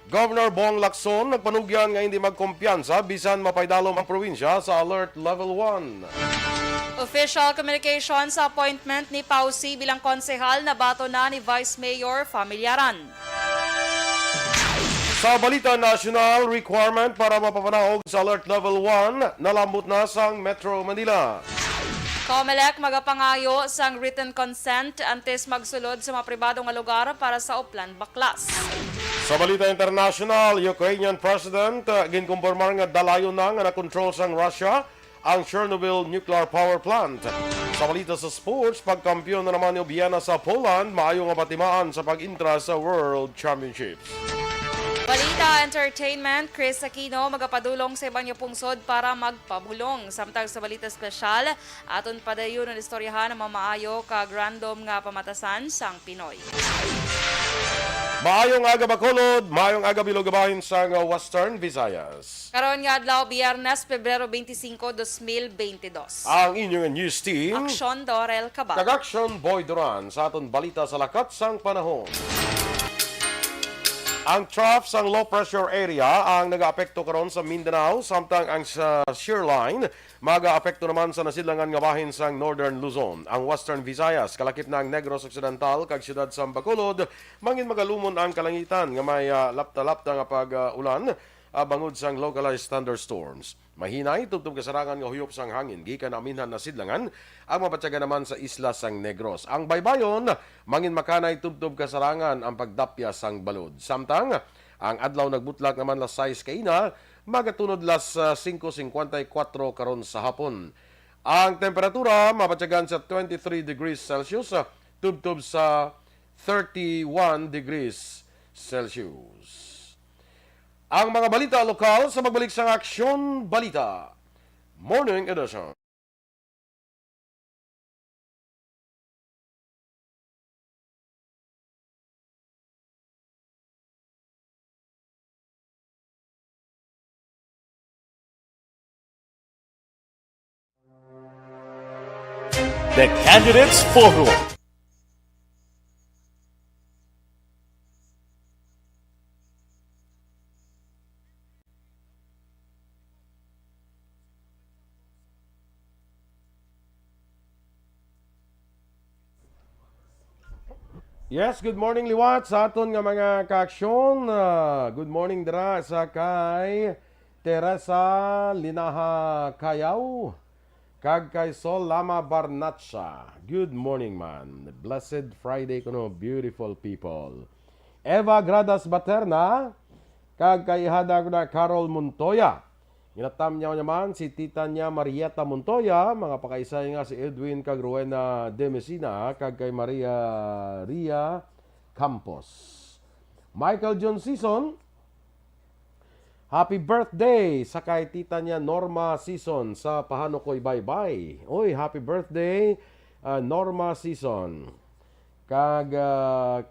Governor Bong Lacson nagpanugyan nga hindi magkumpiyansa bisan mapaydalom ang probinsya sa Alert Level 1. Official communication sa appointment ni Pausi bilang konsehal na bato na ni Vice Mayor Familyaran. Sa balita national, requirement para mapapanahog sa Alert Level 1 nalambot na sang Metro Manila. COMELEC magapangayo sang written consent antes magsulod sa mga pribadong nga lugar para sa Uplan Baklas. Sa balita international, Ukrainian President ginkumpirmar nga dalayon na nga na-control sang Russia ang Chernobyl Nuclear Power Plant. Sa balita sa sports, pagkampiyon na naman ni Vienna sa Poland, maayo nga patimaan sa pag-intra sa World Championships. Balita entertainment, Chris Aquino magapadulong sa ibang pungsod para magpabulong. Samtang sa balita espesyal, aton padayon ang istoryahan ng mamaayo kag random nga pamatasan sang Pinoy. Maayong aga Bacolod, maayong aga Bilogabahin sa Western Visayas. Karon nga adlaw Biyernes, Pebrero 25, 2022. Ang inyong news team, Aksyon Dorel Cabal. Kag-Action Boy Duran sa aton balita sa lakat sang panahon. Ang trough sang low pressure area ang nag-aapekto karon sa Mindanao samtang ang sa shear line mag-aapekto naman sa nasidlangan nga bahin sang Northern Luzon. Ang Western Visayas kalakip na ang Negros Occidental kag siyudad sa Bacolod mangin magalumon ang kalangitan nga may lapta-lapta nga pag-ulan bangod sang localized thunderstorms. Mahinay tubtob kasarangan nga huyop sang hangin gikan aminhan na sidlangan ang mabatyagan naman sa isla sang Negros. Ang baybayon mangin makanay tubtob kasarangan ang pagdapya sang balod. Samtang ang adlaw nagbutlak naman las 6 kaina magatunod las 5:54 karon sa hapon. Ang temperatura mabatyagan sa 23 degrees Celsius tubtob sa 31 degrees Celsius. Ang mga balita lokal sa magbalik sa Aksyon Balita Morning Edition. The Candidates Forum. Yes, good morning liwat sa aton nga mga kaaksyon. Good morning dira sa kay Teresa Linaha Kayaw kag kay Sol Lama Barnatsa. Good morning man. Blessed Friday kuno, beautiful people. Eva Gradas Baterna kag kay hada ko na Carol Montoya. Ginatam niya naman si tita niya Marieta Montoya, mga pakaisay nga si Edwin kag Rowena de Messina kag kay Maria Ria Campos. Michael John Season, happy birthday sa kay tita niya Norma Season sa Pahanokoy Baybay. Oy, happy birthday Norma Season. Kag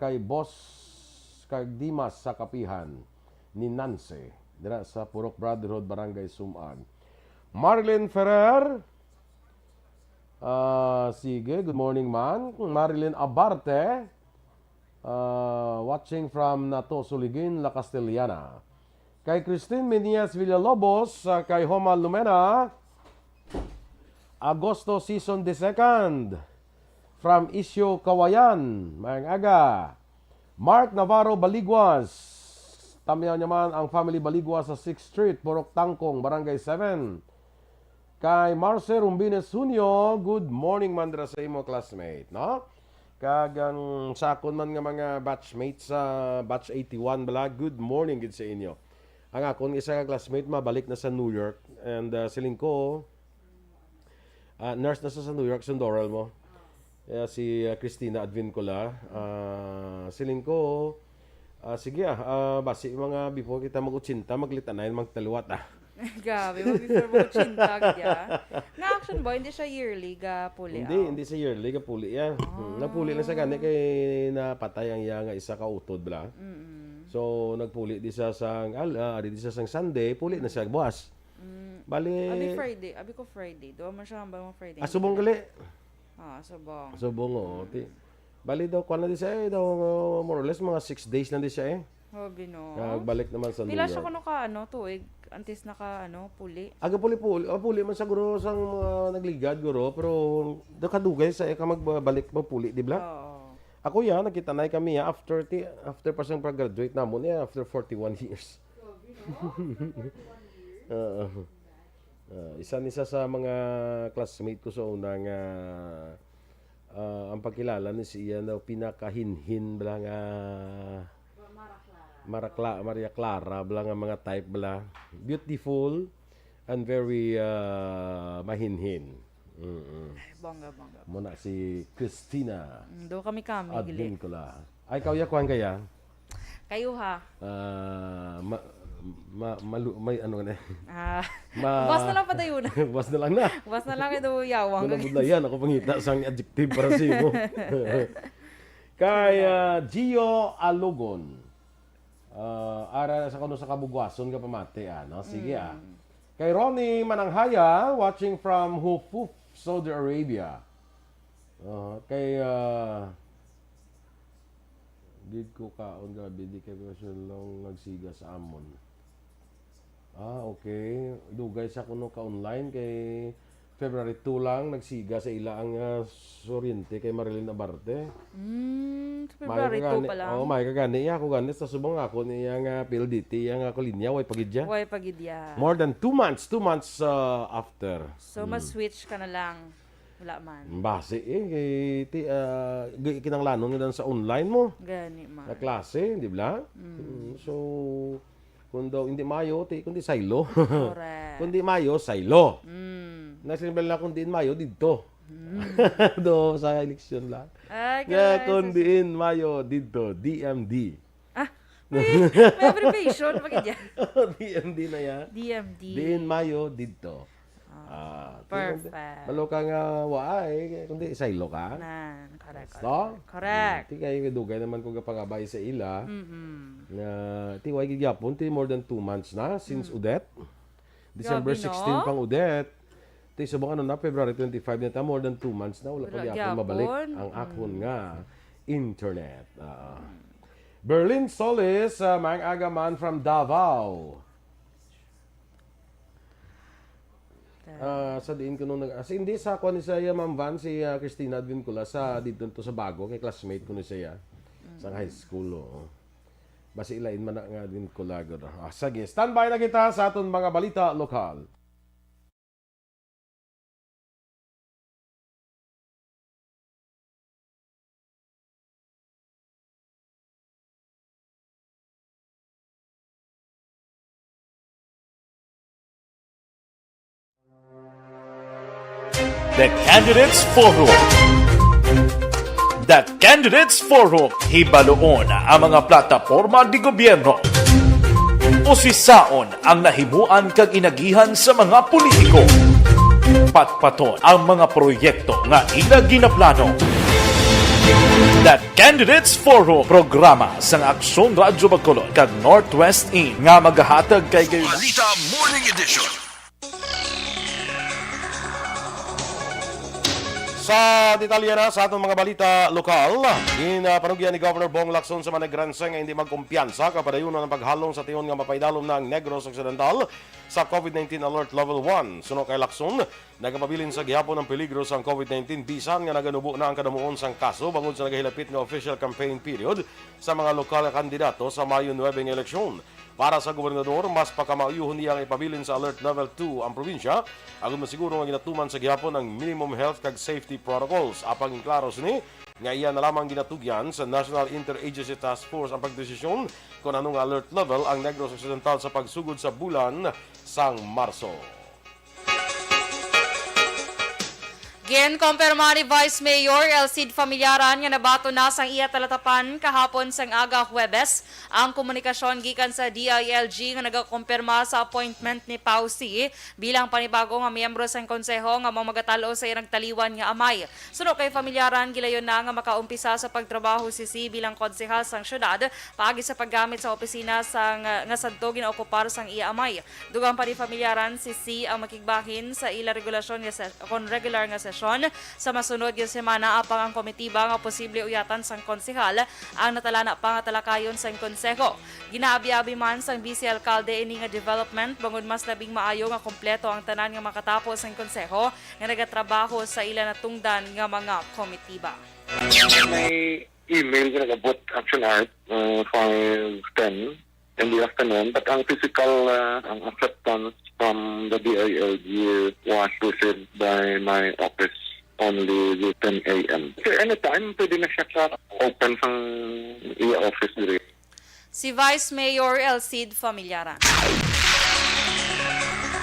kay boss kag Dimas sa Kapihan ni Nancy dira sa Purok Brotherhood Barangay Sumag. Marilyn Ferrer, sige, good morning man. Marilyn Abarte, watching from Nato Suligin, La Castellana. Kay Christine Menias Villalobos, kay Homa Lumena, Agosto Season the 2nd, from Isyo Kawayan, mayang aga. Mark Navarro Baliguas, tamihan naman ang family Baligwa sa 6th Street, Purok Tangkong, Barangay 7. Kay Marce Rumbines Junio, good morning man dira sa imo classmate, no? Kagang sakon man nga mga batchmates sa batch 81 bala, good morning gid sa inyo. Ang akon isa ka classmate mabalik na sa New York and siling ko nurse na sa New York, sundoral mo. Si Christina Advincula, siling ko sige basi mga before kita mag-utsinta, maglitanayan, magtaluwat Gabi, before mo chintag ya. Nga Action Boy, hindi siya yearly ga puli. Hindi sa yearly ka puli yan. Napuli na sa gani kay napatay ang iya nga isa ka utod bla. So nagpuli di sa sang di sa sang Sunday, puli na siya buwas. Bali Abi ko Friday. Duwa man siya hambang mo Friday. Subong gali. Subong. Subong o. Bali daw, kung na di siya daw, more or less, mga 6 days na di siya Hobi no. Balik naman sa New Pila siya York. kuno ka tuig antes naka puli. Aga puli man sa guro sang nagligad guro, pero nakadugay sa ka magbalik mo puli, di ba? Oo. Ako nakita na kami after pa siyang pag-graduate namon after 41 years. Isa sa mga classmate ko sa unang ang pagkilala ni siya daw pinakahinhin bala nga Maria Clara bala nga mga type bala beautiful and very mahinhin. Ay, bongga. Muna si Christina Do kami gili. Advincula. Ay kaya kuan kaya? Kayo ha. May ano na. Bas na lang padayon. Was na lang na. Bas na lang ito yawang. Yan ako pangita sang adjective para sa imo. Kay Gio Alogon. Ara sa kuno sa Kabugwason ka pamati no. Sige Kay Ronnie Mananghaya watching from Hufuf, Saudi Arabia. Kay did ko kaon gabi di kay long nagsiga sa amon. Okay. Dugay sa kuno ka online kay February 2 lang nagsiga sa ila ang Oriente kay Marilyn Abarte. February 2 pa lang. May kagani ako gani sa subong ako niya nga PLDT yang ako linya way pagidya. Way pagidya. More than 2 months after. So mas-switch ka na lang. Wala man. Base kay kinanglanon nga sa online mo. Gani man. Na klase, di ba? So kung daw hindi mayo, kundi saylo. Correct. Kundi mayo, saylo. Nasinibel na kundi mayo, dito. Do sa eleksyon lang. Ay, Kundi mayo, dito. DMD. may abbreviation. Bakit yan? DMD na yan. DMD. Din mayo, dito. Perfect. Malo ka nga waay, kundi saylo ka. Correct. So? Correct. Ti kayo dugay naman kung kapangabay sa ila. Na ti way gyapon ti more than 2 months na since Udet. December Grabe, 16 no? pang Udet. Ti subong na February 25 na ta more than 2 months na wala pa Wala gyapon mabalik gyapon. ang akon nga internet. Berlin Solis, Mang Agaman from Davao. Sa diin ko nung hindi sa kuan ni siya Ma'am Van si Christina Advincula sa dito to sa Bago kay classmate ko ni siya sa high school basi ilain man na nga Advincula gud. Sige, standby na kita sa aton mga balita lokal. The Candidates Forum. The Candidates Forum, hibaloon ang mga plataporma di gobyerno. Usisaon ang nahimuan kag inagihan sa mga politiko. Patpaton ang mga proyekto nga ila ginaplano. The Candidates Forum, programa sang Aksyon Radyo Bacolod kag Northwest In nga magahatag kay Balita Morning Edition. Sa detalye na sa atong mga balita lokal, panugyan ni Governor Bong Lacson sa Managranseng nga hindi magkumpiyansa kapadayunan ng paghalong sa tiyon nga mapaydalom ng Negros Occidental sa COVID-19 Alert Level 1. Suno kay Lacson, nagapabilin sa gihapon ng peligro sa COVID-19 bisan nga naganubo na ang kadamuon sang kaso bangod sa nagahilapit nga official campaign period sa mga lokal na kandidato sa Mayo 9 ng eleksyon. Para sa gobernador, mas pagkamauyuhon niyang ipabilin sa Alert Level 2 ang probinsya, agon masiguro nga ginatuman sa gihapon ang minimum health kag safety protocols. Apang inklaros ni, nga iyan na lamang ginatugyan sa National Interagency Task Force ang pagdesisyon kung anong alert level ang Negros Occidental sa pagsugod sa bulan sang Marso. Ginkompirma ni Vice Mayor Elcid Familiaran nga nabato na sang iya talatapan kahapon sang aga Huwebes ang komunikasyon gikan sa DILG nga nagakompirma sa appointment ni Pausi bilang panibago nga miyembro sang konseho nga mamagatalo sa iyang taliwan nga amay. Suno kay Familiaran gilayon na nga makaumpisa sa pagtrabaho si C bilang konsehal sang syudad paagi sa paggamit sa opisina sang nga sadto ginaokupar sang iya amay. Dugang pa ni Familiaran si C ang makigbahin sa ila regulasyon nga kon regular nga session desisyon sa masunod nga semana apang ang komitiba nga posible uyatan sang konsehal ang natalana pa nga talakayon sang konseho. Ginaabi-abi man sang vice alkalde ini nga development bangod mas labing maayo nga kompleto ang tanan nga makatapos ang konseho nga nagatrabaho sa ila natungdan nga mga komitiba. May email na nag-abot action art 5:10 in the afternoon, but ang physical ang acceptance from the DILG was received by my office only with 10 a.m. So anytime, pwede na siya open sa i-office dire. Si Vice Mayor Elcid Familiaran.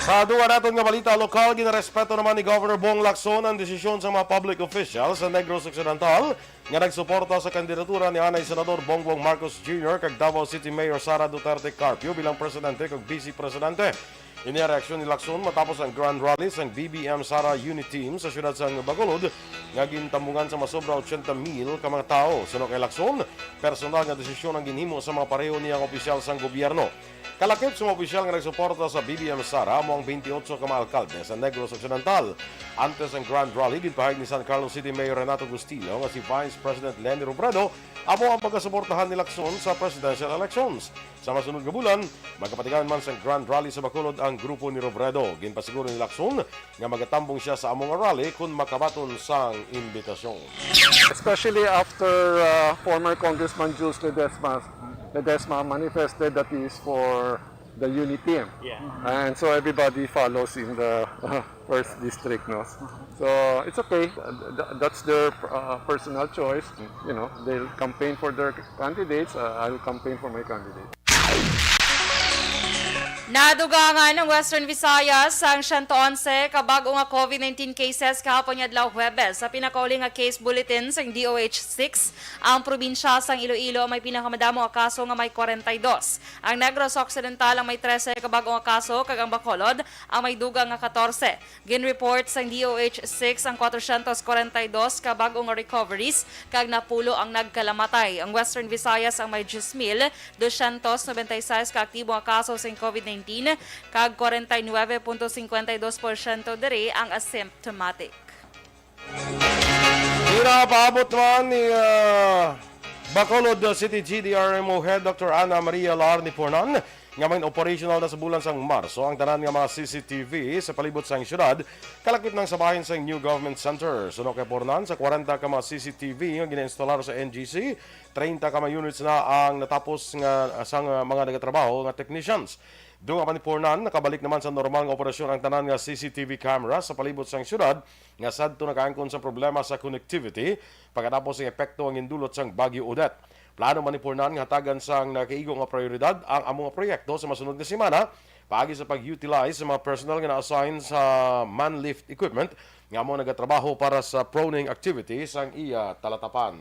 Sa duwa natin nga balita lokal, ginarespeto naman ni Governor Bong Lacson ang desisyon sa mga public officials sa Negros Occidental nga nagsuporta sa kandidatura ni Anay Senador Bongbong Marcos Jr. kag Davao City Mayor Sara Duterte Carpio bilang presidente kag vice presidente. Ini ang reaksyon ni Lacson matapos ang Grand Rally sa BBM Sara Unit Team sa siyudad sa Bacolod nga gintambungan sa masobra 80,000 ka mga tao. Suno kay Lacson, personal nga desisyon ang ginhimo sa mga pareho niyang opisyal sa gobyerno. Kalakip sa mga opisyal nga nagsuporta sa BBM Sara mo ang 28 ka mga alkalde sa Negros Occidental. Antes ang Grand Rally, ginpahayag ni San Carlos City Mayor Renato Gustillo nga si Vice President Lenny Robredo amo ang pagkasuportahan ni Lacson sa presidential elections. Sa masunod nga bulan, magkapatigan man sa Grand Rally sa Bacolod ang grupo ni Robredo. Ginpasiguro ni Lacson nga magatambong siya sa among rally kung makabaton sang imbitasyon. Especially after former Congressman Jules Ledesma manifested that he is for the unity team. And so everybody follows in the first district, no? So it's okay. That's their personal choice. You know, they'll campaign for their candidates. I'll campaign for my candidate. Nadugangan ng Western Visayas ang 111 kabago nga COVID-19 cases kahapon adlaw Huwebes. Sa pinakauli nga case bulletin sa DOH-6, ang probinsya sang Iloilo may pinakamadamo nga kaso nga may 42. Ang Negros Occidental ang may 13 kabago nga kaso kag ang Bacolod ang may dugang nga 14. Gin-report sang DOH-6 ang 442 kabago nga recoveries kag napulo ang nagkalamatay. Ang Western Visayas ang may 10,296 ka aktibo nga kaso sa COVID-19 kag 49.52% diri ang asymptomatic. Pinapaabot man ni Bacolod City GDRMO Head Dr. Ana Maria Larni Pornan nga may operational na sa bulan sang Marso ang tanan nga mga CCTV sa palibot sang syudad kalakip ng sabahin sang New Government Center. Suno kay Pornan sa 40 ka mga CCTV nga gina-instalar sa NGC, 30 ka mga units na ang natapos nga sang mga nagatrabaho nga technicians. Doon nga pa ni Pornan, nakabalik naman sa normal nga operasyon ang tanan nga CCTV camera sa palibot sang syudad nga sadto nakaangkon sa problema sa connectivity pagkatapos ng epekto ang indulot sang Bagyo Odette. Plano man ni Pornan nga hatagan sang nakaigo nga prioridad ang among proyekto sa masunod nga semana paagi sa pag-utilize sa mga personnel nga na-assign sa man-lift equipment nga among nagatrabaho para sa proning activities ang iya talatapan.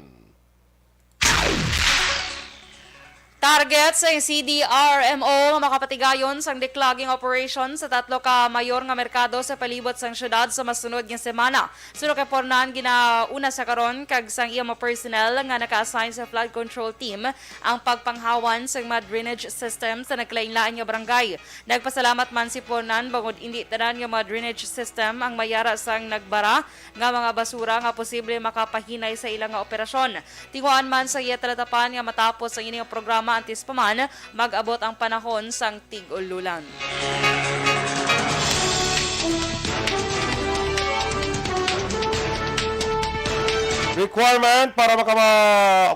Target sa CDRMO makapatigayon sang declogging operation sa 3 ka mayor nga merkado sa palibot sang syudad sa masunod nga semana. Suno kay Pornan ginauna sa karon kag sang iya mga personnel nga naka-assign sa flood control team ang pagpanghawan sa mga drainage system sa naglain-lain nga barangay. Nagpasalamat man si Pornan bangod hindi tanan nga mga drainage system ang mayara sang nagbara nga mga basura nga posible makapahinay sa ilang nga operasyon. Tinguan man sa iya talatapan nga matapos ang ining programa antes pa man mag-abot ang panahon sang tig-ululan. Requirement para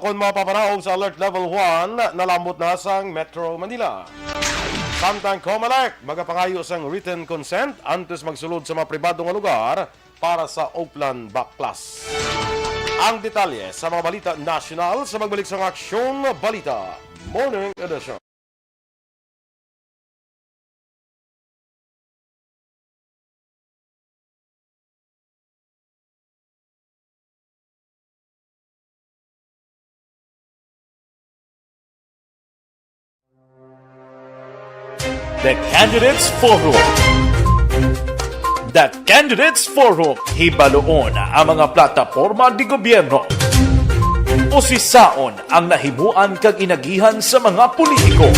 kung mapapanaog sa Alert Level 1 nalambot na sang Metro Manila. Samtang COMELEC magapangayo sang written consent antes magsulod sa mga pribadong lugar para sa Oplan Backclass. Ang detalye sa mga balita national sa magbalik sa Aksyon Balita Morning Edition. The Candidates Forum. The Candidates Forum, hibaloon ang mga plataporma di gobyerno. Usisaon ang nahimuan kag inagihan sa mga politiko.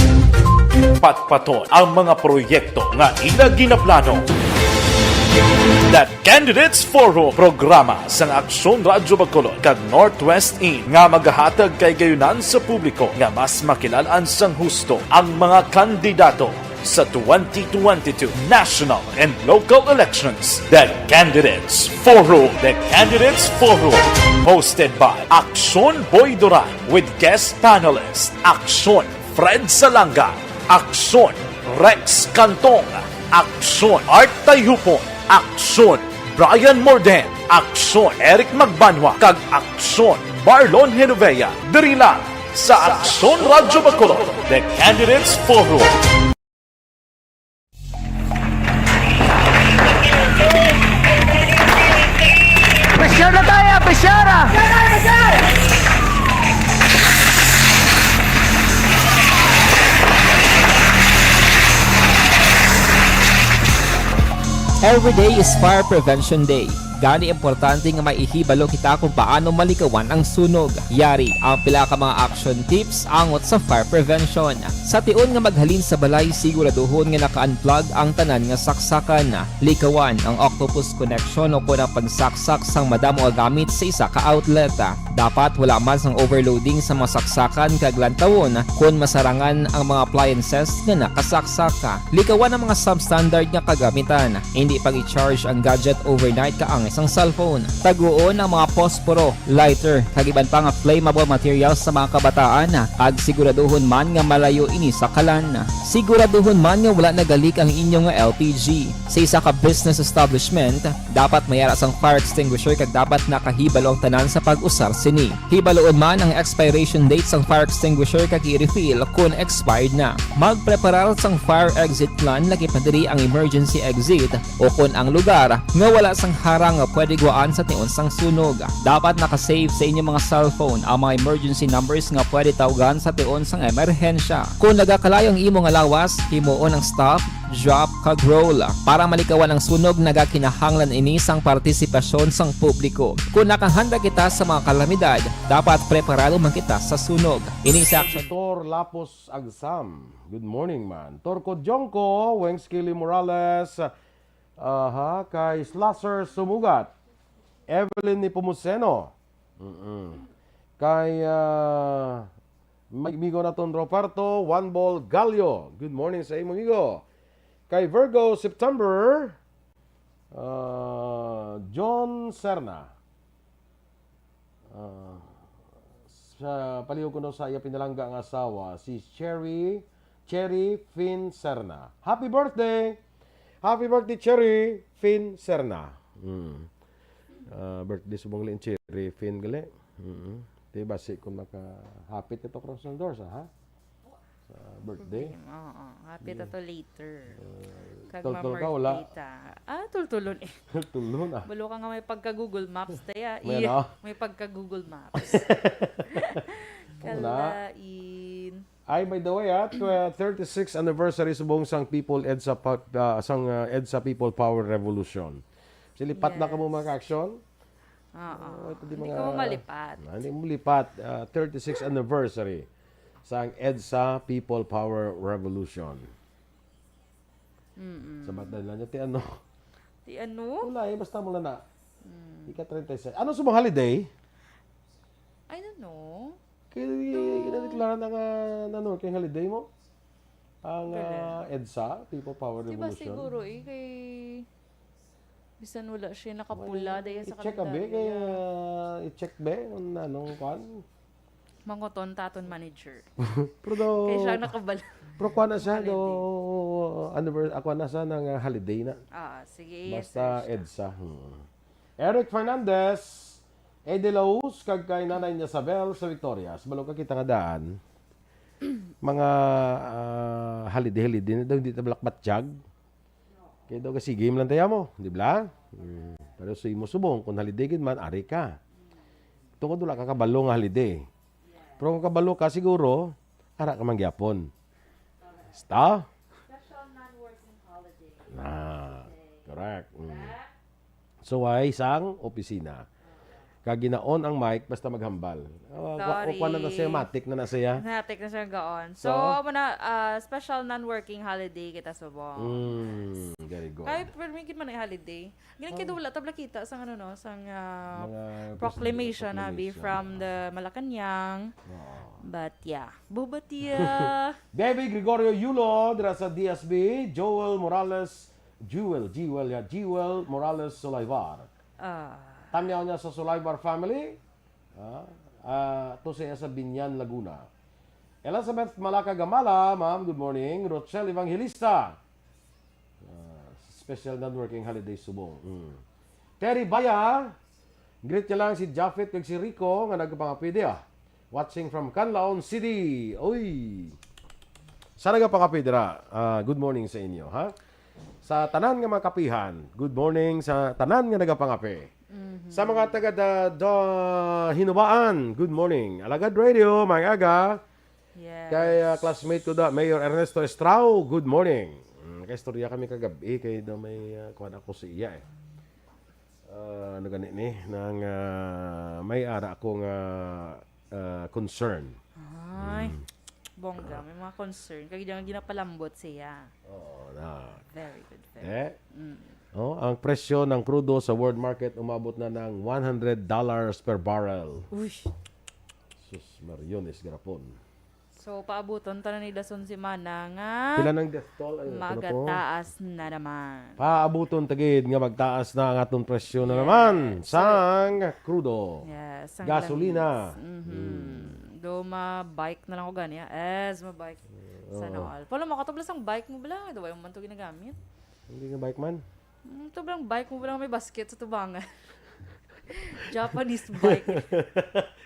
Patpaton ang mga proyekto nga ila ginaplano. That Candidates Forum programa sang Aksyon Radyo Bacolod kag Northwest In nga magahatag kay gayunan sa publiko nga mas makilalan sang husto ang mga kandidato sa 2022 national and local elections. The Candidates Forum. The Candidates Forum. Hosted by Aksyon Boy Duran with guest panelists Aksyon Fred Salanga, Aksyon Rex Cantong, Aksyon Art Tayupon, Aksyon Brian Morden, Aksyon Eric Magbanwa, kag Aksyon Marlon Genovea. Diri lang sa Aksyon Radyo Bacolod. The Candidates Forum. Besyara tayo! Besyara! Every day is Fire Prevention Day. Gani importante nga maihibalo kita kung paano malikawan ang sunog. Yari ang pila ka mga action tips angot sa fire prevention. Sa tiun nga maghalin sa balay, siguraduhon nga naka-unplug ang tanan nga saksakan. Likawan ang octopus connection o kung ang pagsaksak sang madamo nga gamit sa isa ka outlet. Dapat wala man sang overloading sa mga saksakan kag lantawon kung masarangan ang mga appliances nga nakasaksaka. Likawan ang mga substandard nga kagamitan. Hindi pag i-charge ang gadget overnight kaang isang cellphone. Taguon ang mga posporo, lighter, kag iban pa nga flammable materials sa mga kabataan. Ag siguraduhon man nga malayo ini sa kalan. Siguraduhon man nga wala nagalik ang inyong nga LPG. Sa isa ka business establishment, dapat mayara sang fire extinguisher kag dapat nakahibalo ang tanan sa pag-usar sini. Hibaloon man ang expiration date sang fire extinguisher kag i-refill kung expired na. Magpreparar sang fire exit plan laki pa diri ang emergency exit o kung ang lugar nga wala sang harang nga pwede guwaan sa tiun sang sunog. Dapat nakasave sa inyong mga cellphone ang mga emergency numbers nga pwede tawagan sa tiun sang emerhensya. Kung nagakalayo ang imo nga lawas, himuon ang stop, drop, kag roll. Para malikawan ang sunog, nagakinahanglan ini sang partisipasyon sang publiko. Kung nakahanda kita sa mga kalamidad, dapat preparado man kita sa sunog. Ini sa action. Tor Lapos Agsam. Good morning, man. Torco Jongko, Weng Skilly Morales, kay Slasser Sumugat, Evelyn Nipomuceno, kay Migo Naton Roparto, One Ball Gallo. Good morning sa imo, amigo. Kay Virgo September, John Serna. Sa palihog ko no sa iya pinalangga ang asawa, si Cherry Fin Serna. Happy birthday! Happy birthday, Cherry Fin Serna. Birthday subong lin Cherry Fin gali. Di basi kung maka-happy ito cross ng doors, ha? Sa birthday. Oo, happy to later. Kag Tultul ka, wala? Tultulon eh. Tulon ah. Bulo ka nga may pagka-Google Maps taya. May ano? May pagka-Google Maps. Wala. Kalain. Ay, by the way, 36th anniversary subong sang People EDSA EDSA People Power Revolution. Silipat na ka mo mga action? Oo. Ito Hindi ko malipat. Hindi mo lipat. 36th anniversary sang EDSA People Power Revolution. Sabat na lang. Ti ano? Di ano? Wala basta mo na. Ika 36. Ano subong holiday? I don't know. Kinadeklara na nga ano, kay holiday mo? Ang EDSA, People Power Diba Revolution. siguro kay bisan wala siya nakapula dahil sa I-check be, kay i-check be, anong kwan? Mangoton taton manager. Pero do, Kaya siya nakabala. pero kwan na siya, do, ako na siya ng holiday na. Sige. Basta EDSA. Eric Fernandez, Eddie Laus, kag kay Nanay Isabel sa Victorias. Balo ka kita nga daan. Mga holiday na daw, hindi tablak batjag. Kaya daw kasi game lang tayo mo, di ba? Pero sa imo subong, kung holiday gid man, ari ka. Tungkol wala ka kabalo nga holiday. Pero kung kabalo ka siguro, ara ka mangyapon. Sta? Special non-working holiday. Correct. So ay isang opisina. Kaginaon ang mic basta maghambal. Sorry. Kuha na siya, matik na siya. Natik na siya gaon. So? So, amo na, special non-working holiday kita subong. Very good. Kahit permingin man ay holiday. Ganyan kaya wala tabla kita sang ano no, sang Mga proclamation na be proclamation. from the Malacanang. But yeah, bubatia. Baby Gregorio Yulo, dira sa DSB, Joel Morales, Jewel Morales Solayvar. Tamyaw niya sa Solayvar family. To siya sa Binyan, Laguna. Elizabeth Malaka Gamala, ma'am, good morning. Rochelle Evangelista. Special non-working holiday subong. Terry Baya, greet niya lang si Japheth kag si Rico nga nagpangapide watching from Canlaon City. Oy. Sa nagpangapide ra. Good morning sa inyo, ha? Sa tanan nga mga kapihan, good morning sa tanan nga nagapangapi. Sa mga taga Hinubaan, good morning. Alagad Radio, mga aga. Yes. Kay classmate ko da, Mayor Ernesto Estrao, good morning. Kay istorya kami kagabi, kay da may kuhan ako sa iya ano ganit ni, nang may ara akong concern. Ay, bongga, may mga concern. Kaya ginapalambot siya. Oo, na. Very good. Very. Ang presyo ng crudo sa world market umabot na ng $100 per barrel. Uy. Sus, Mariones Garapon. So, paabuton tanan ni Dason si Mana nga Pila ng death toll? Ay, magataas na naman. Paabuton tagid nga magtaas na ang atong presyo na naman sang crudo. Yes. ang Gasolina. lamis. Do bike na lang ko gani. Yes, ma-bike. Sana all. Pala makatublas ang bike mo bala. Ito ba yung man ito ginagamit? Hindi nga bike man. Ito ba ang bike mo bala may basket sa tubangan? Japanese bike.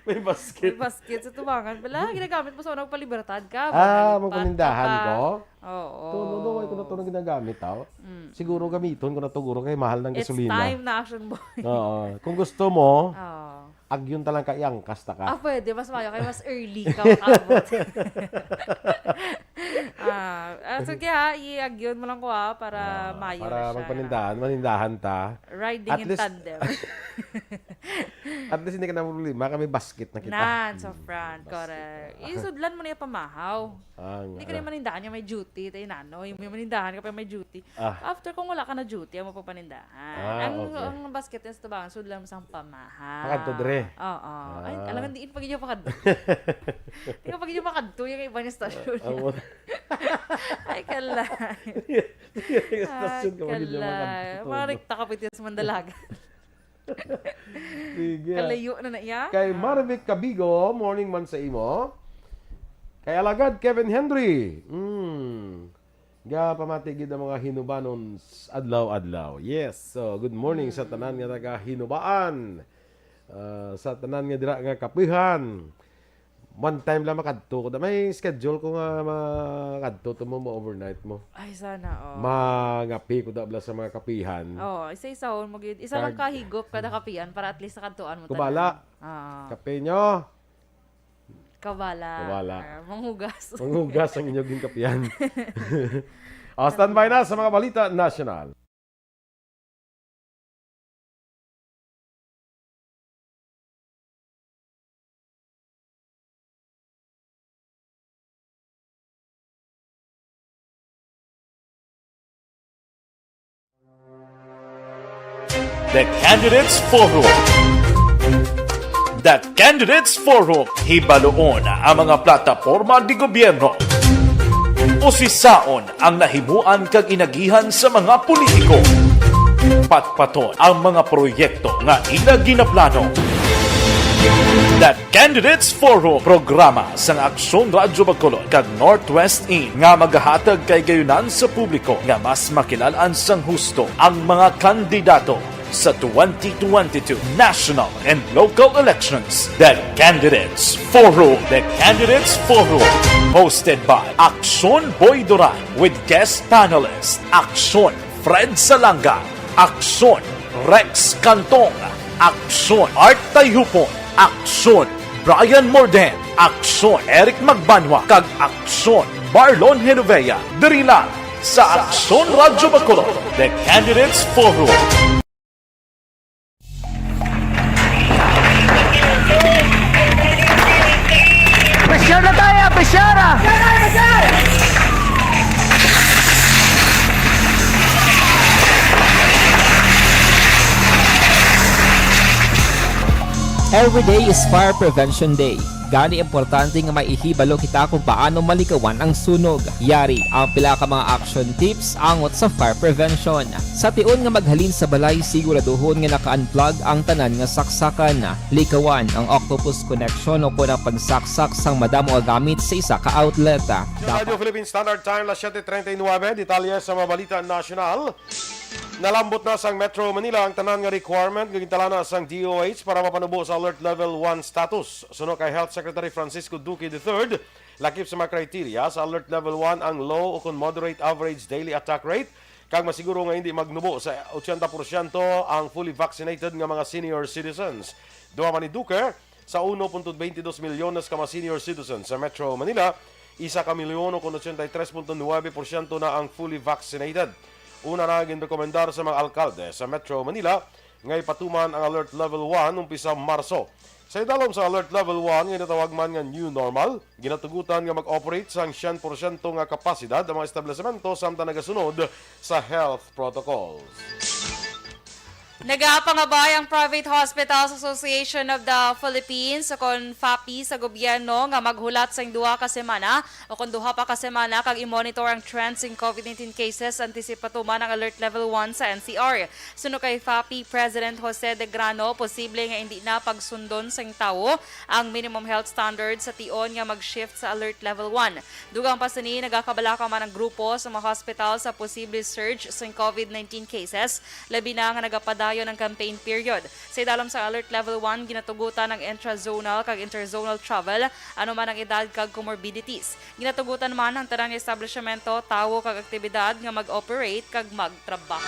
May May basket. basket sa tubangan. Bala, ginagamit mo sa unang palibertad ka. Magpanindahan ko? Oo. Tuno, ko na ito na ginagamit tao. Siguro gamiton ko na ito, guro kay mahal ng It's gasolina. time na action boy. Oo. Kung gusto mo, Oo. agyon talang kayang kasta ka. Pwede. Mas mayo kayo. Mas early ka makabot. So kaya, i-agyon mo lang ko para mayo Para na siya. manindahan ta. Riding At in least- tandem. At least hindi ka na problema, kami basket na kita. Sa front. Correct. Isudlan mo na yung pamahaw. Hindi ka na manindahan yung may duty. Tayo nano. Yung may manindahan ka pa yung may duty. After kung wala ka na duty, ang mapapanindahan. Okay. Ang basket yung sa tabang, sudlan mo sa pamahaw. Pakadto dire. Oo. Ay, alam diin pag inyo pakadto. Hindi ka pag inyo pakadto, yung iba niya stasyon. Ay, kalay. Stasyon ka magiging Kalay. Marikta ka piti sa Mandalaga. Sige. Kalayo na iya. Kay Marvic Cabigo, morning man sa imo. Kay alagad Kevin Henry. Ga pamatigid ang mga hinubanon adlaw-adlaw. Yes. So, good morning sa tanan nga taga Hinubaan. Sa tanan nga dira nga kapihan. One time lang makadto ko. May schedule ko nga makadto to mo overnight mo. Ay, sana, Mangapi ko dabla sa mga kapihan. isa-isa mo gid. Isa lang kahigop kada kapian para at least nakantuan mo Kubala. Ah, Kape nyo. kabala. Manghugas. Manghugas ang inyong kapihan. Standby na sa mga balita national. The Candidates Forum. The Candidates Forum, hibaloon ang mga plataporma di gobyerno. Usisaon ang nahimuan kag inagihan sa mga politiko. Patpaton ang mga proyekto nga ila ginaplano. The Candidates Forum, programa sang Aksyon Radyo Bacolod kag Northwest In nga magahatag kay gayunan sa publiko nga mas makilalaan sang husto ang mga kandidato sa 2022 national and local elections. The Candidates Forum. The Candidates Forum, hosted by Aksyon Boy Duran with guest panelist Aksyon Fred Salanga, Aksyon Rex Cantong, Aksyon Art Tayhupon, Aksyon Brian Morden, Aksyon Eric Magbanwa, kag Aksyon Marlon Genovea. Diri lang sa Aksyon Radyo Bacolod. The Candidates Forum. Every day is Fire Prevention Day. Gani importante nga maihibalo kita kung paano malikawan ang sunog. Yari ang pila ka mga action tips angot sa fire prevention. Sa tion nga maghalin sa balay, siguraduhon nga naka-unplug ang tanan nga saksakan. Likawan ang octopus connection o kung ang pagsaksak sang madamo nga gamit sa isa ka outlet. Radio Philippine Standard Time, las 7:39, detalye sa mga balita nasyonal. Nalambot na sang Metro Manila ang tanan nga requirement nga gintala na sang DOH para mapanubo sa Alert Level 1 status. Suno kay Health Secretary Francisco Duque III, lakip sa mga kriteria sa Alert Level 1 ang low o kung moderate average daily attack rate kag masiguro nga hindi magnubo sa 80% ang fully vaccinated nga mga senior citizens. Duha man ni Duque sa 1.22 milyones ka mga senior citizens sa Metro Manila, 1 ka milyon o kung 83.9% na ang fully vaccinated. Una na ginrekomendar sa mga alkalde sa Metro Manila ngay patuman ang Alert Level 1 umpisa Marso. Sa idalom sa Alert Level 1 nga natawag man nga new normal, ginatugutan nga mag-operate sa 100% nga kapasidad ang mga establishmento samtang nagasunod sa health protocols. Nagapangabay ang Private Hospitals Association of the Philippines o kon FAPI sa gobyerno nga maghulat sa duha ka semana o kon duha pa ka semana kag i-monitor ang trends in COVID-19 cases antisipatuman ang Alert Level 1 sa NCR. Suno kay FAPI President Jose de Grano, posible nga hindi na pagsundon sang tawo ang minimum health standards sa tion nga mag-shift sa Alert Level 1. Dugang pa sini nagakabalaka man ang grupo sa mga hospital sa posible surge sa COVID-19 cases, labi na nga nagapadayon ng campaign period. Sa idalom sa Alert Level 1, ginatugutan ang intrazonal kag interzonal travel, ano man ang edad kag comorbidities. Ginatugutan man ang tanang establishmento, tawo kag aktibidad nga mag-operate kag magtrabaho.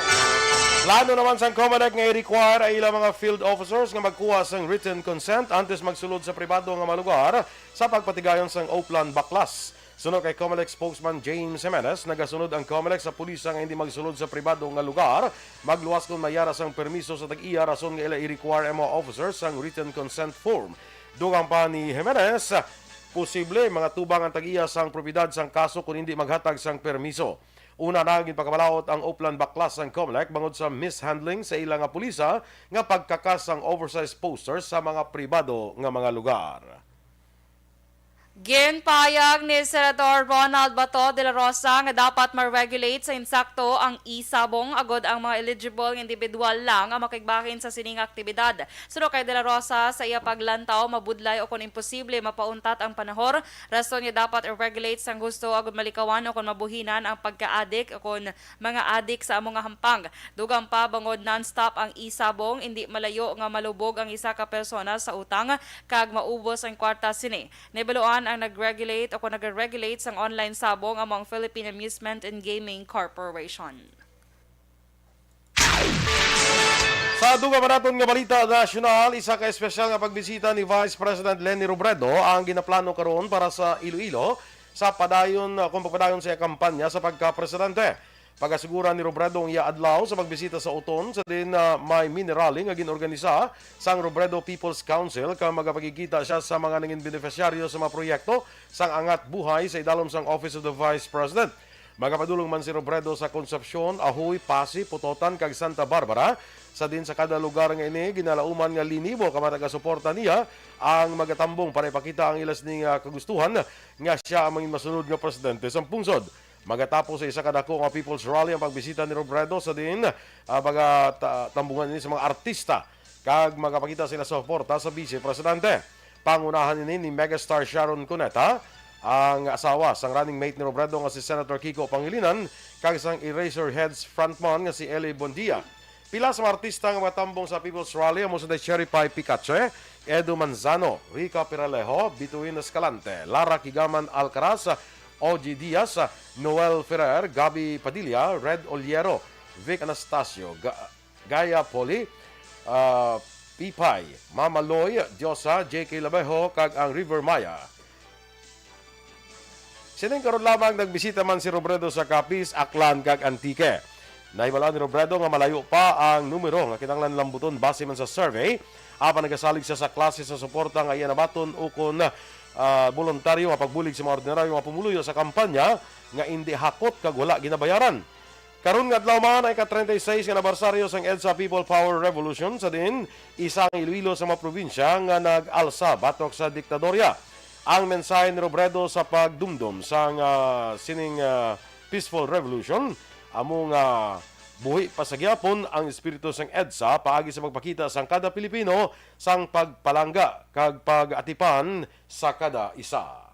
Plano naman sa COMELEC nga i-require ay ilang mga field officers nga magkuha sang written consent antes magsulod sa pribado nga mga lugar sa pagpatigayon sang Oplan Baklas. Sunod kay COMELEC spokesman James Jimenez, nagasunod ang COMELEC sa pulisa nga hindi magsulod sa pribado nga lugar, magluwas kung mayara sang permiso sa tag-iya rason nga ila i-require ang mga officers sang written consent form. Dugang pa ni Jimenez, posible mga tubang ang tag-iya sang propiedad sang kaso kung hindi maghatag sang permiso. Una na pagkabalaot ang Oplan Baklas ng COMELEC bangod sa mishandling sa ilang nga pulisa nga pagkakas ang oversized posters sa mga pribado nga mga lugar. Ginpayag ni Senador Ronald Bato de la Rosa nga dapat ma-regulate sa insakto ang isabong agod ang mga eligible nga individual lang ang makigbahin sa sining aktibidad. Suno kay de la Rosa sa iya paglantaw mabudlay o kung imposible mapauntat ang panahor, rason nga dapat i-regulate sang gusto agod malikawan o kung mabuhinan ang pagka-addict o kung mga addict sa among hampang. Dugang pa bangod non-stop ang isabong, hindi malayo nga malubog ang isa ka persona sa utang kag maubos ang kwarta sini. Nibaluan ang nag-regulate o kung nag-regulate sang online sabong among Philippine Amusement and Gaming Corporation. Sa duga maraton nga balita nasyonal, isa ka espesyal nga pagbisita ni Vice President Leni Robredo ang ginaplano karon para sa Iloilo sa padayon kung pagpadayon sa kampanya sa pagka-presidente. Pag-asiguran ni Robredo ang adlaw sa pagbisita sa Uton sa din may minerali nga ginorganisa sang Robredo People's Council kang magapagkikita siya sa mga nangin beneficiaryo sa mga proyekto sang angat buhay sa idalom sang Office of the Vice President. Magapadulong man si Robredo sa Concepcion, Ahoy, Pasig, Putotan kag Santa Barbara. Sa din sa kada lugar nga ini ginalauman nga linibo ka matagasuporta niya ang magatambong para ipakita ang ilas ning kagustuhan nga siya ang mangin masunod nga presidente sa pungsod. Magatapos sa isa kadako nga People's Rally ang pagbisita ni Robredo sa din tambungan ni sa mga artista kag magapakita sila sa suporta sa Vice Presidente. Pangunahan ni megastar Sharon Cuneta, ang asawa sang running mate ni Robredo nga si Senator Kiko Pangilinan kag sang Eraserheads frontman nga si Eli Bondia. Pila sa mga artista nga matambong sa People's Rally amo sa Cherry Pie Picache, Edo Manzano, Rica Piralejo, Bituin Escalante, Lara Kigaman Alcaraz, OG Diaz, Noel Ferrer, Gabi Padilla, Red Oliero, Vic Anastasio, Gaya Poli, Pipay, Mama Loy, Diosa, J.K. Labejo, kag ang River Maya. Sining karon lamang nagbisita man si Robredo sa Capiz, Aklan, kag Antique. Naibala ni Robredo nga malayo pa ang numero nga kinahanglan lambuton base man sa survey. Apan nagasalig siya sa klase sa suporta nga iya nabaton ukon voluntaryo nga pagbulig sa mga ordinaryo nga pumuluyo sa kampanya nga hindi hakot kag wala ginabayaran. Karon nga adlaw man ay ka-36 nga anibersaryo sang EDSA People Power Revolution sa din isang Iloilo sa mga probinsya nga nag-alsa batok sa diktadorya. Ang mensahe ni Robredo sa pagdumdum sang sining peaceful revolution among buhi pa sa gyapon ang espiritu sang EDSA paagi sa pagpakita sang kada Pilipino sang pagpalangga kag pag-atipan sa kada isa.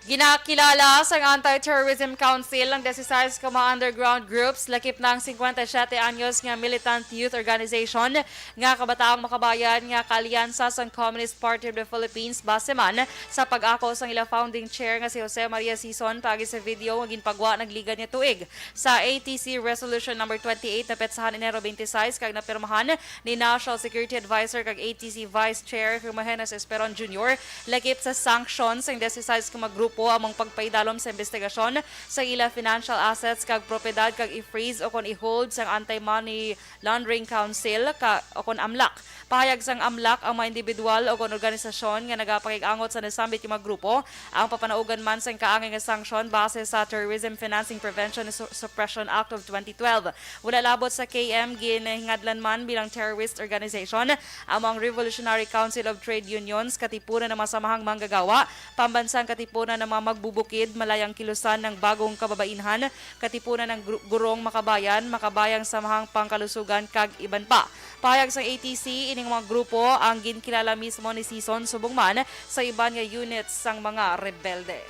Ginakilala sa Anti-Terrorism Council ang 16 ka mga underground groups lakip ng 57 anyos nga militant youth organization nga kabataang makabayan nga kalyansa sa Communist Party of the Philippines base man sa pag-ako sang ila founding chair nga si Jose Maria Sison paagi sa video nga ginpagwa nagligan niya tuig sa ATC Resolution number 28 na petsahan Enero 26 kag napirmahan ni National Security Advisor kag ATC Vice Chair Hermahenes Esperon Jr. lakip sa sanctions ang 16 ka mga grupo among pagpaidalom sa investigasyon sa ila financial assets kag propiedad kag i-freeze o kon i-hold sang Anti-Money Laundering Council o kon AMLAC. Pahayag sang AMLAC ang mga individual o kon organisasyon nga nagapakig-angot sa nasambit yung mga grupo ang papanaugan man sang kaangay nga sanksyon base sa Terrorism Financing Prevention and Suppression Act of 2012. Wala labot sa KM ginahingadlan man bilang terrorist organization among Revolutionary Council of Trade Unions, katipunan ng masamahang manggagawa, pambansang katipunan ng mga magbubukid, malayang kilusan ng bagong kababainhan, katipunan ng gurong makabayang samahang pangkalusugan kag iban pa. Pahayag sa ATC, ining mga grupo ang ginkilala mismo ni Sison subong man sa iban nga units sang mga rebelde.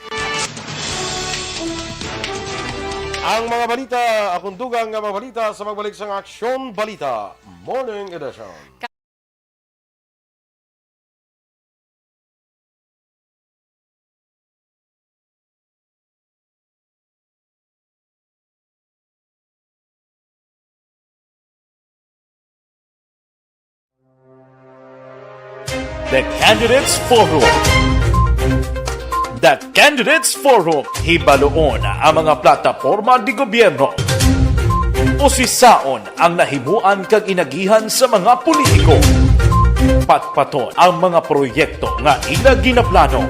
Ang mga balita, akong dugang nga mga balita sa magbalik sang Aksyon Balita Morning Edition. The Candidates Forum. The Candidates Forum, hibaloon ang mga plataporma di gobyerno. Usisaon ang nahimuan kag inagihan sa mga politiko. Patpaton ang mga proyekto nga ila ginaplano.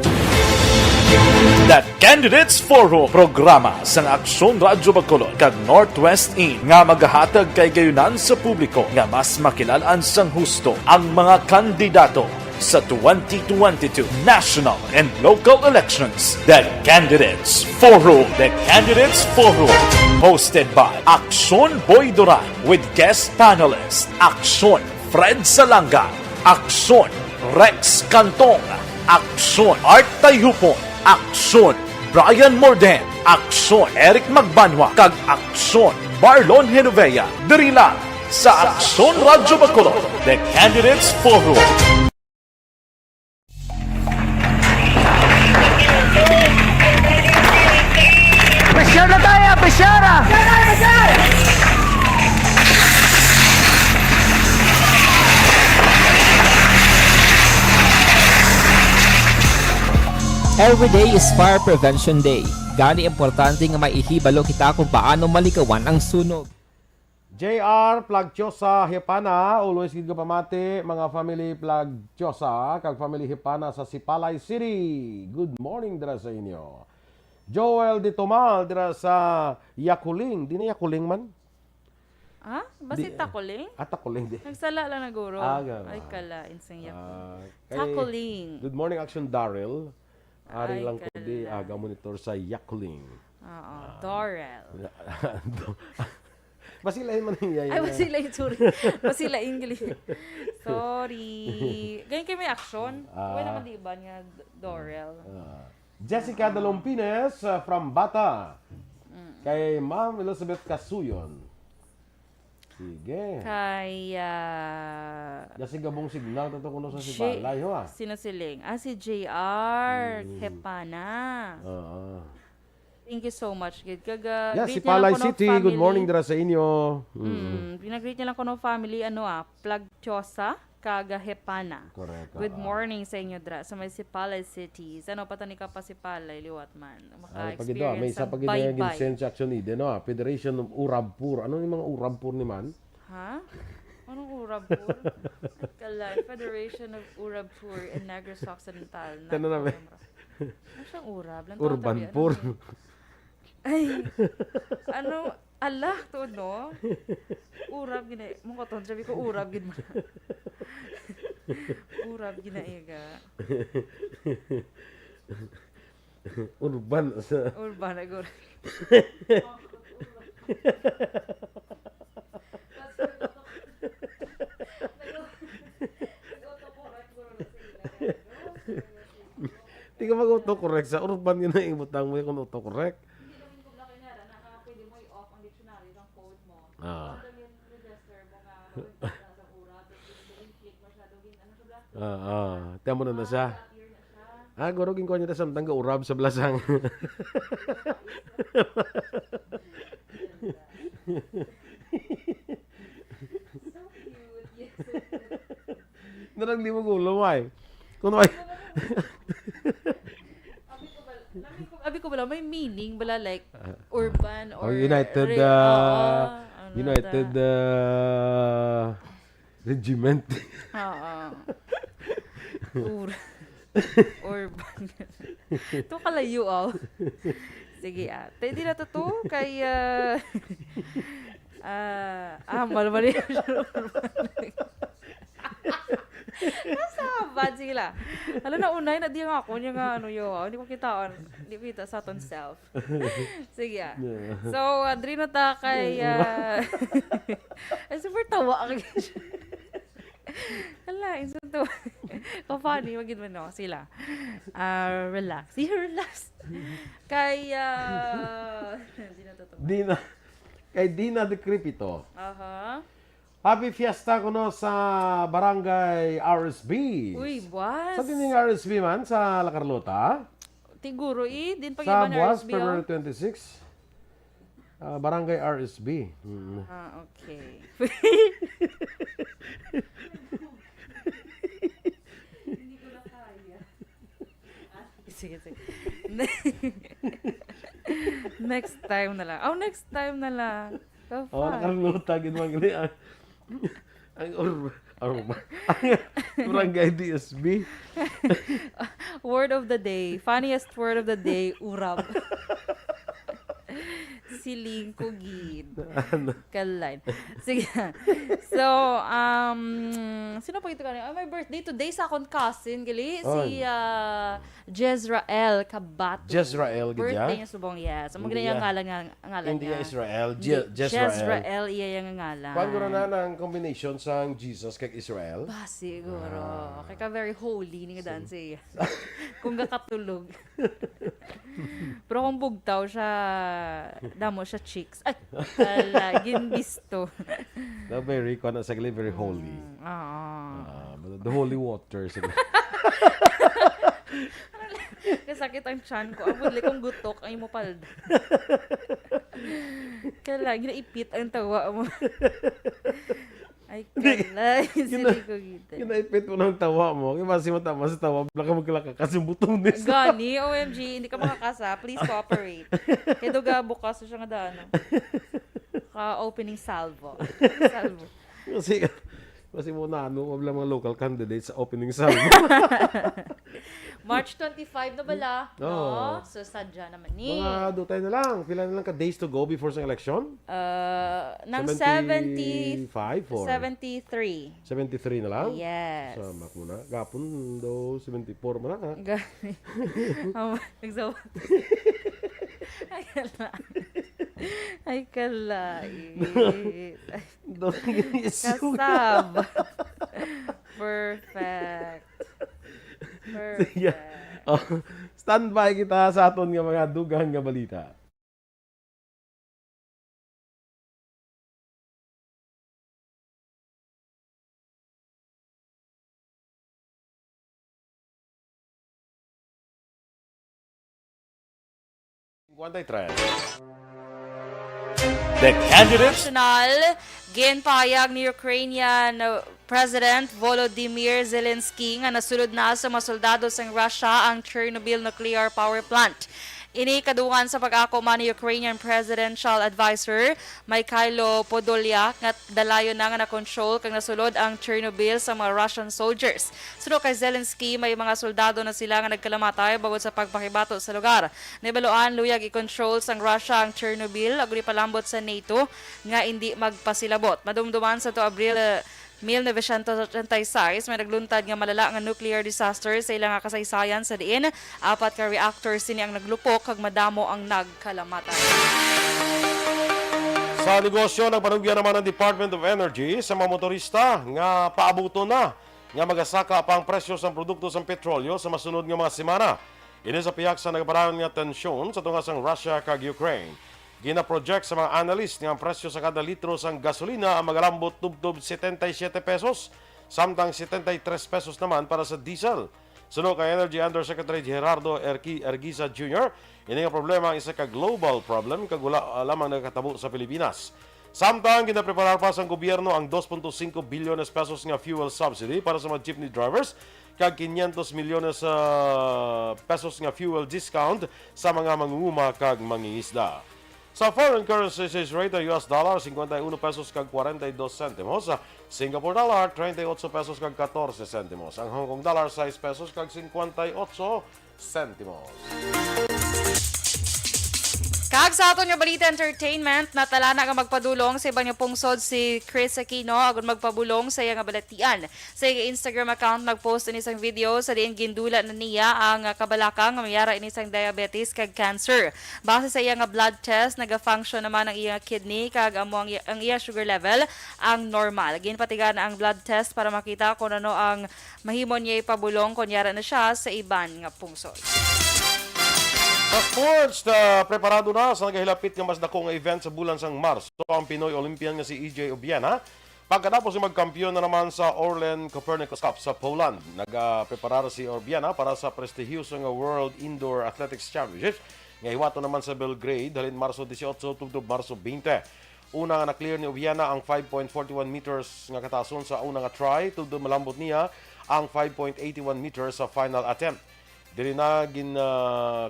The Candidates Forum, programa sang Aksyon Radyo Bacolod kag Northwest In nga magahatag kay gayunan sa publiko nga mas makilalaan sang husto ang mga kandidato sa 2022 national and local elections. The Candidates Forum. The Candidates Forum. Hosted by Aksyon Boy Duran with guest panelists Aksyon Fred Salanga, Aksyon Rex Cantong, Aksyon Art Tayhupon, Aksyon Brian Morden, Aksyon Eric Magbanwa, kag Aksyon Marlon Genovea. Diri lang sa Aksyon Radyo Bacolod. The Candidates Forum. Besyara tayo! Besyara! Every day is Fire Prevention Day. Gani importante nga maihibalo kita kung paano malikawan ang sunog. JR Plagtyosa Hipana, always gid ko pamati mga family Plagtyosa kag family Hipana sa Sipalay City. Good morning dira sa inyo. Joel de Tomal dira sa Yakuling. Di na Yakuling man? Ah? Basit takuling? Takuling di. Nagsala lang na guro. Gama. Ay kala, insang yakuling. Kay- Takuling. Good morning Action Daryl. Ari Ay, lang ko di kala. aga monitor sa Yakuling. Oo, Dorel. Basilahin man niya. Ay, wasila yung sorry. Wasila English. Sorry. Ganyan kayo may action. Wala naman di ba nga Dorel. Jessica Dalompines from Bata. Kay Ma'am Elizabeth Casuyon. Sige. Kaya... Jessica bong signal tato kuno sa Sipalay ho ah. Sino siling? Si JR. Hepana. Oo. Thank you so much, Gid. Yeah, Sipalay City. Good morning dira sa inyo. Pinag-greet niya lang ko no family, Plagtyosa, kaga Hepana. Correct. Good morning sa inyo, dra. Sa may Sipalay Cities. Patani ka pa Sipalay, liwat man. Ay pagido, may isa pagid nga ginsen sa action ni no, Federation of Urabpur. Ano yung mga Urabpur ni man? Ha? Anong Urabpur? Kalay, Federation of Urabpur in Negros Occidental. Tano na ba? Ano siyang Urab? Urbanpur. Ay, ano, ala, to, no? Urab, gina, mong katon, sabi ko, urab, gina. Urab, gina, iga. Urban sa Urban, agor. Di ka mag-autocorrect sa urban yun na imutang mo yung autocorrect. Hindi namin kung laki na, pwede mo i-off ang dictionary ng code mo. Ah. Ano yung register mo nga, sa urab, click mo siya, dugin, ano siya ba? Tiyan mo na siya. Gorogin ko niya ta samtang ka urab sa blasang. So cute, yes. Narang di mo gulo ay. Kung may Abi ko bala, may meaning bala like urban or United ano United Regiment. Urban. Ito kalayo Sige Hindi na to kay malmali Nasabad sila. Alam na unay na di nga ako niya nga ano yo. Hindi ko kita sa aton self. Sige So, adri na ta kay ay super tawa ka. Hala, inso to. Funny magid man no sila. Relax. Relax. Kay Dina de Cripito. Aha. Happy Fiesta ko no sa Barangay RSB. Uy, buwas. Sa tining RSB man sa La Carlota. Tiguro din pag Sa iba na buwas, RSB. February 26. Barangay RSB. Okay. Hindi ko na kaya. Sige. Next time na lang. Next time na lang. La Carlota gid man gali. Ang Barangay DSB. Word of the day. Funniest word of the day, urab. Siling ko gid. Kalay. Sige. So, sino pa ito kanina? My birthday today sa akong cousin, gali. Si Jezrael Kabato. Jezrael, gid ya? Birthday niya subong, yes. Ang maganda yung ngalan India, niya. Israel. Jezrael, iya yung ngalan. Paano na ng combination sa Jesus kay Israel? Ba, siguro. Kaya ka very holy ni nga danse. Kung kakatulog. Pero kung bugtaw siya, damo siya chicks. Ay, ginbisto. The very, very holy. The holy water. Kasakit ang tiyan ko. Ang budli kong gutok, ay mo palda. Kaya ginaipit ang tawa mo. Ay, kalay. Sili ko gita. Kinaipit mo ng tawa mo. Kaya basi matama sa tawa. Baka magkalaka kasi butunis. Gani, OMG, hindi ka makakasa. Please cooperate. Kaya doga bukas siya nga daan. Ka-opening salvo. Salvo. Kasi muna wala mga local candidates sa opening salvo. March 25 na bala. No? So, sadya naman ni. Mga dutay na lang. Pila na lang ka days to go before sa election? Nang 75 or 73. 73 na lang? Yes. Sama ko na. Gapon do 74 mo na. Gani. Nagsawa. Ay, kalait. Kasab. Perfect. Perfect. Standby kita sa aton nga mga dugang nga balita. The candidates National, ginpahayag ni Ukrainian President Volodymyr Zelensky nga nasulod na sa mga soldado sa Russia ang Chernobyl nuclear power plant. Ini kadungan sa pag-ako man ni Ukrainian Presidential Advisor Mikhailo Podolyak nga dalayon na nga na-control kag nasulod ang Chernobyl sa mga Russian soldiers. Suno kay Zelensky, may mga soldado na sila nga nagkalamatay bangod sa pagpakibato sa lugar. Nibaluan luyag i-control sang Russia ang Chernobyl ug palambot sa NATO nga hindi magpasilabot. Madumduman sa Abril 1986 may nagluntad nga malala nga nuclear disaster sa ilang kasaysayan sa diin. 4 ka reactors sini ang naglupok kag madamo ang nagkalamatay. Sa negosyo, nagpanugyan naman ng Department of Energy sa mga motorista nga paabuto na nga magasaka pa ang presyo sa produkto sa petrolyo sa masunod nga mga semana. Ini sa piyak sa nagparayon nga tensyon sa tungas ng Russia kag Ukraine. Gina-project sa mga analyst nga ang presyo sa kada litro sang gasolina ang magalambot tubtob 77 pesos, samtang 73 pesos naman para sa diesel. Suno kay Energy Undersecretary Gerardo Erguiza Jr., ini nga problema ang isa ka global problem kag wala lamang nagkatabo sa Pilipinas. Samtang ginapreparar pa sa gobyerno ang 2.5 bilyones pesos nga fuel subsidy para sa mga jeepney drivers kag 500 milyones pesos nga fuel discount sa mga mangunguma kag mangingisda. Sa foreign currency exchange rate, US dollar 51 pesos kag 42 centimos, Singapore dollar 38 pesos kag 14 centimos, ang Hong Kong dollar 6 pesos kag 58 centimos. Kag sa aton nga balita entertainment, natala na nga magpadulong sa ibang pungsod si Chris Aquino agon magpabulong sa iya nga balatian. Sa iya Instagram account nagpost ini isang video sa diin gindula na niya ang kabalakang nga mayara ini isang diabetes kag cancer. Base sa iya nga blood test, naga-function naman ang iya kidney kag ang iya sugar level ang normal. Ginpatigan ang blood test para makita kung ano ang mahimo niya ipabulong kung yara na siya sa iban nga pungsod. Sa sports, preparado na sa nagahilapit nga mas dako nga event sa bulan sang Marso ang Pinoy Olympian nga si EJ Obiena. Pagkatapos magkampiyon na naman sa Orlen Copernicus Cup sa Poland, nagpreparar si Obiena para sa prestigious nga World Indoor Athletics Championships nga hiwato naman sa Belgrade halin Marso 18 tungtod Marso 20. Una nga na-clear ni Obiena ang 5.41 meters nga katason sa una nga try tungtod malambot niya ang 5.81 meters sa final attempt. Dili na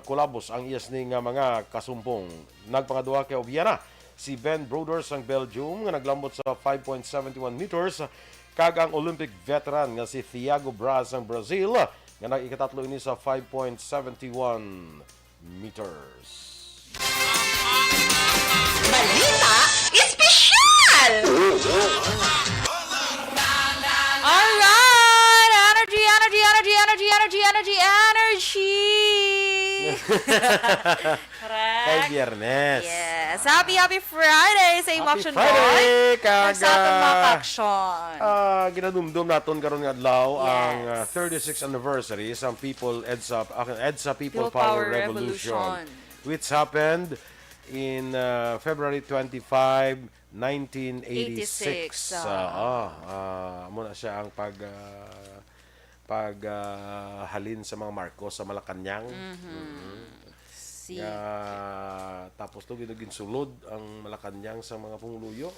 kulabos ang iyas ni nga mga kasumpong. Nagpangaduha kay Obiena si Ben Broders ang Belgium nga naglambot sa 5.71 meters kag ang Olympic veteran nga si Thiago Braz ang Brazil nga nag-ikatatlo ini sa 5.71 meters. Balita Espesyal! Alright! Energy! Correct. Kay Biyernes. Yes. Happy Friday sa imong action boy. Friday! Kag Sa ating mga action. ginadumdum naton karon nga adlaw ang 36th anniversary sa EDSA People Power Revolution, which happened in February 25, 1986. Muna siya ang halin sa mga Marcos sa Malacañang. Tapos to ginsulod ang Malacañang sa mga pumuluyo.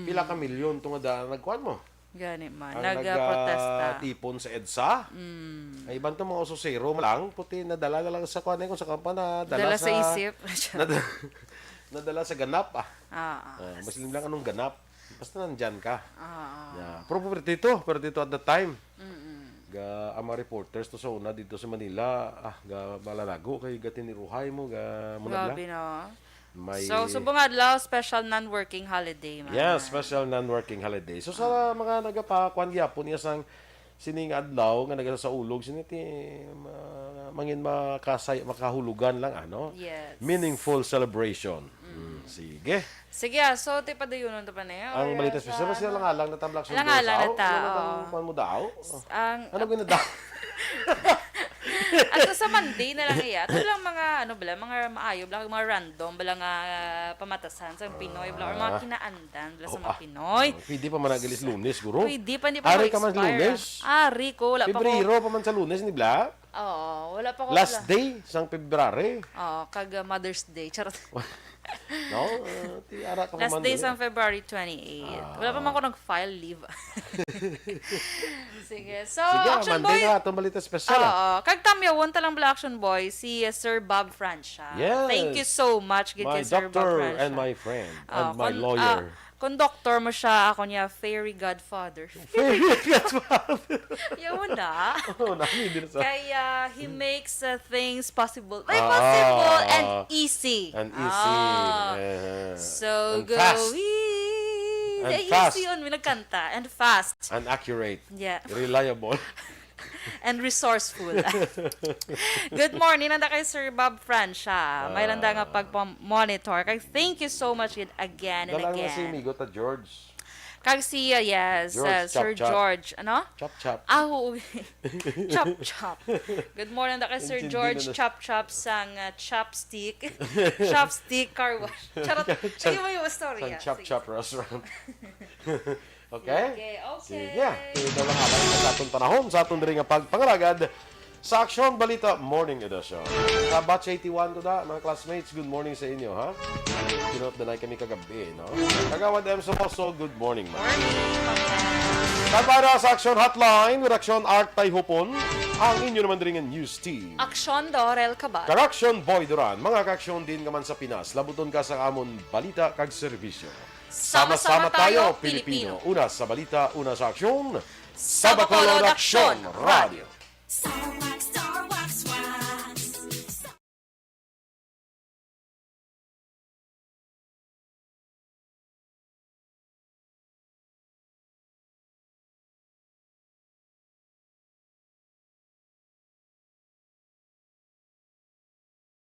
Pila ka milyon to nga nagkuan mo. Gani man. Ang Nagprotesta. tipon sa EDSA. Ay ibang to mga ososero lang puti nadala na lang sa kuan kung sa kampana Dala sa isip. nadala sa ganap Ah. Maslim lang anong ganap. Basta nandyan ka. Pero dito at the time. Ga ama reporters to sa una dito sa Manila, ga malalago kay gatiniruhay mo ga munagla. Grabe na. May So, subong adlaw, special non-working holiday man. Yeah, special non-working holiday. So sa mga nagapakuan gyapon niya sang sining adlaw nga naga sa ulog siniti mangin makahulugan lang Yes. meaningful celebration. Sige. Sige, so ti padayunon to pa na. Ang balita special mas sila lang natablak sa Lang na tao. Ano mo daw? Ang Ano ginadaw? ato sa Monday na lang iya. Ito lang mga mga maayo, mga random, bala nga pamatasan sa Pinoy, or mga kinaandan bala sa mga Pinoy. Pwede pa man nagilis Lunes, guro. Pwede pa, hindi pa Ari ako ka man expire. Lunes? Ari ko, wala pa ko. Pebrero pa man sa Lunes, hindi bla? Oo, wala pa ko. Last day, sang February. Oo, kag Mother's Day. Charot. No? Tiara ka Last man days din. on February 28. Wala pa man ako nag-file leave. Sige. So, Sige, Action Monday Boy. na. Itong balita special. Kag tamyawan talang bala Action Boy, si Sir Bob Francia. Yes. Thank you so much, gid My kay Sir Bob doctor Francia. and my friend and my lawyer. Kung doktor mo siya, ako niya, fairy godfather. Yun na. Oh, namin din sa... Kaya he makes things possible. Like possible and easy. And easy. So And go fast. And fast. easy yun, nagkanta. And fast. And accurate. Yeah. Reliable. And resourceful. Good morning, nanda kay Sir Bob Francia. May landa nga pag-monitor. Kag thank you so much again and Dalang na si again. Migo ta George. Kag si, yes, George Sir Chop-Chop. George, ano? Chop chop. Oo. Chop Chop. Good morning, nanda kay Sir Intindi George na na. Chop Chop sang chopstick. Chopstick car wash. Charot. Sige mo yung Sa storya. chop Sige. chop restaurant. Okay. Sige. Ito lang habang sa atong panahon, sa atong diri nga pagpangalagad sa Action Balita Morning Edition. Sa Batch 81 ko da, mga classmates, good morning sa inyo, ha? Kinot na kami kagabi, no? Kagawad M. Somoso, good morning, man. Para sa Action Hotline, with Action Art Tayhupon, ang inyo naman rin ang news team. Aksyon Dorel Cabal. Karaksyon Boy Duran, mga kaaksyon din ka man sa Pinas, labuton ka sa amon balita kag serbisyo. Sama-sama tayo, Pilipino. Una sa balita, una sa aksyon. Sa Bacolod Aksyon Radio. Sama